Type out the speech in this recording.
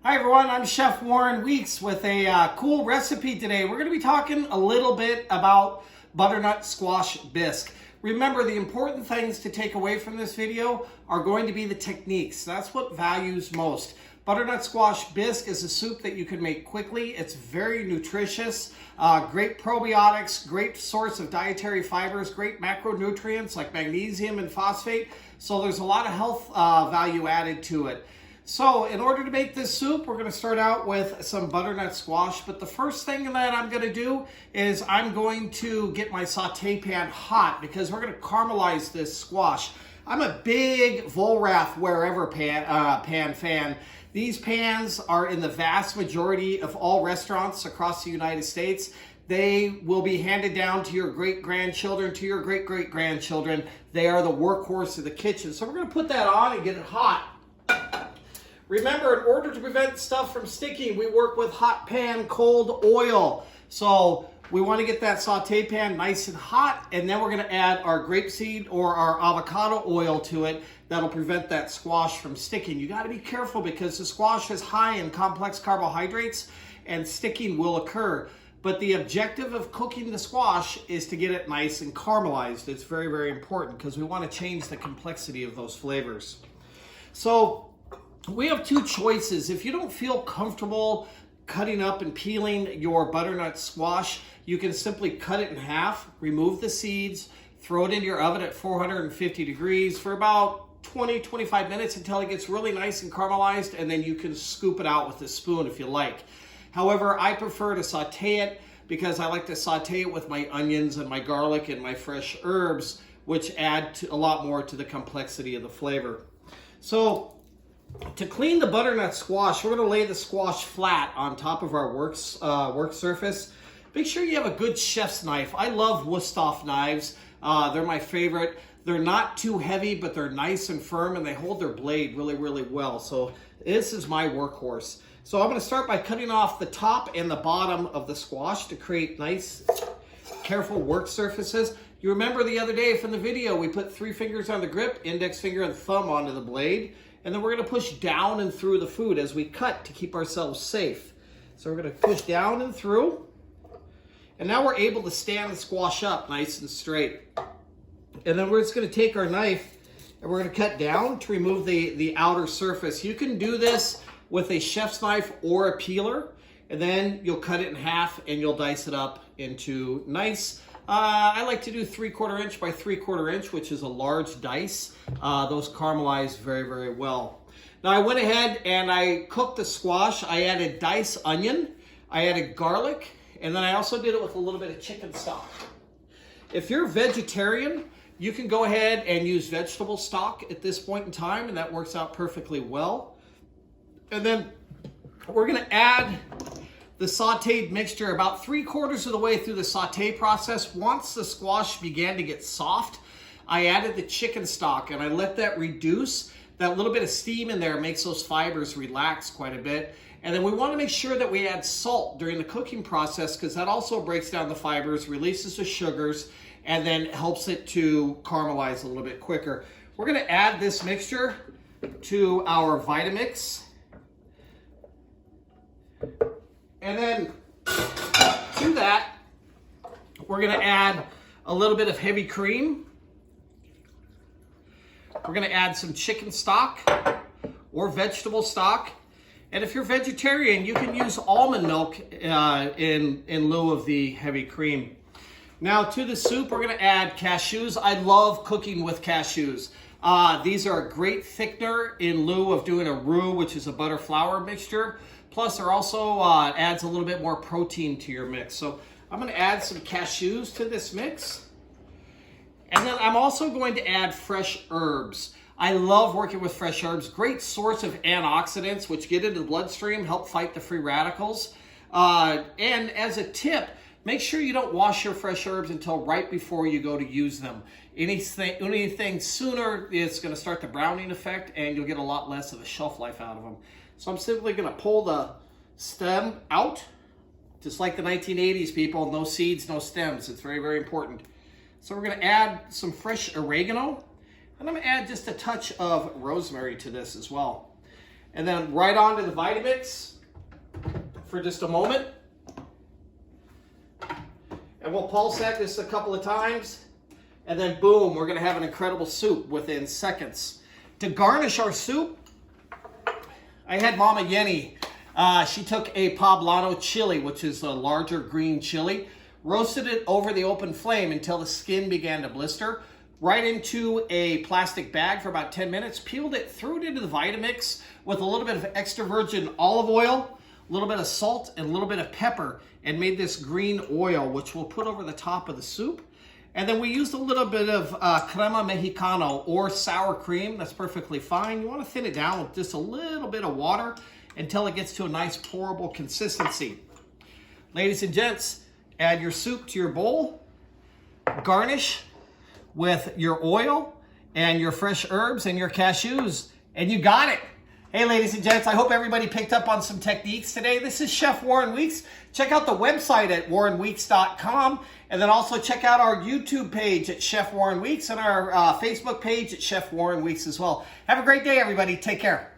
Hi everyone, I'm Chef Warren Weeks with a cool recipe today. We're going to be talking a little bit about butternut squash bisque. Remember, the important things to take away from this video are going to be the techniques. That's what values most. Butternut squash bisque is a soup that you can make quickly. It's very nutritious, great probiotics, great source of dietary fibers, great macronutrients like magnesium and phosphate. So there's a lot of health value added to it. So in order to make this soup, we're going to start out with some butternut squash. But the first thing that I'm going to do is I'm going to get my saute pan hot because we're going to caramelize this squash. I'm a big Vollrath wherever pan fan. These pans are in the vast majority of all restaurants across the United States. They will be handed down to your great-grandchildren, to your great-great-grandchildren. They are the workhorse of the kitchen. So we're going to put that on and get it hot. Remember, in order to prevent stuff from sticking, we work with hot pan, cold oil. So we want to get that saute pan nice and hot, and then we're going to add our grapeseed or our avocado oil to it. That'll prevent that squash from sticking. You got to be careful because the squash is high in complex carbohydrates and sticking will occur. But the objective of cooking the squash is to get it nice and caramelized. It's very, very important because we want to change the complexity of those flavors. So we have two choices. If you don't feel comfortable cutting up and peeling your butternut squash, you can simply cut it in half, remove the seeds, throw it into your oven at 450 degrees for about 20-25 minutes until it gets really nice and caramelized, and then you can scoop it out with a spoon if you like. However, I prefer to saute it because I like to saute it with my onions and my garlic and my fresh herbs, which add a lot more to the complexity of the flavor. So to clean the butternut squash, we're going to lay the squash flat on top of our work surface. Make sure you have a good chef's knife. I love Wusthof knives. They're my favorite. They're not too heavy, but they're nice and firm, and they hold their blade really, really well. So this is my workhorse. So I'm going to start by cutting off the top and the bottom of the squash to create nice, careful work surfaces. You remember the other day from the video, we put 3 fingers on the grip, index finger and thumb onto the blade. And then we're going to push down and through the food as we cut to keep ourselves safe. So we're going to push down and through. And now we're able to stand the squash up nice and straight. And then we're just going to take our knife and we're going to cut down to remove the outer surface. You can do this with a chef's knife or a peeler. And then you'll cut it in half and you'll dice it up into nice, I like to do 3/4 inch by 3/4 inch, which is a large dice. Those caramelize very, very well. Now I went ahead and I cooked the squash. I added diced onion, I added garlic, and then I also did it with a little bit of chicken stock. If you're vegetarian, you can go ahead and use vegetable stock at this point in time, and that works out perfectly well. And then we're gonna add the sauteed mixture about 3/4 of the way through the saute process. Once the squash began to get soft, I added the chicken stock and I let that reduce. That little bit of steam in there makes those fibers relax quite a bit. And then we want to make sure that we add salt during the cooking process because that also breaks down the fibers, releases the sugars, and then helps it to caramelize a little bit quicker. We're going to add this mixture to our Vitamix. And then to that, we're going to add a little bit of heavy cream. We're going to add some chicken stock or vegetable stock. And if you're vegetarian, you can use almond milk in lieu of the heavy cream. Now to the soup, we're going to add cashews. I love cooking with cashews. These are a great thickener in lieu of doing a roux, which is a butter flour mixture. Plus, they're also adds a little bit more protein to your mix. So I'm going to add some cashews to this mix. And then I'm also going to add fresh herbs. I love working with fresh herbs. Great source of antioxidants, which get into the bloodstream, help fight the free radicals. And as a tip, make sure you don't wash your fresh herbs until right before you go to use them. Anything sooner, it's going to start the browning effect, and you'll get a lot less of a shelf life out of them. So I'm simply going to pull the stem out, just like the 1980s people, no seeds, no stems. It's very, very important. So we're going to add some fresh oregano, and I'm going to add just a touch of rosemary to this as well. and then right onto the Vitamix for just a moment. And we'll pulse that just a couple of times. And then boom, we're gonna have an incredible soup within seconds. To garnish our soup, I had Mama Yenny. She took a poblano chili, which is a larger green chili, roasted it over the open flame until the skin began to blister, right into a plastic bag for about 10 minutes, peeled it, threw it into the Vitamix with a little bit of extra virgin olive oil, a little bit of salt, and a little bit of pepper, and made this green oil, which we'll put over the top of the soup. And then we used a little bit of crema mexicano or sour cream. That's perfectly fine. You want to thin it down with just a little bit of water until it gets to a nice pourable consistency. Ladies and gents, add your soup to your bowl, garnish with your oil and your fresh herbs and your cashews, and you got it. Hey, ladies and gents, I hope everybody picked up on some techniques today. This is Chef Warren Weeks. Check out the website at warrenweeks.com, and then also check out our YouTube page at Chef Warren Weeks and our Facebook page at Chef Warren Weeks as well. Have a great day, everybody. Take care.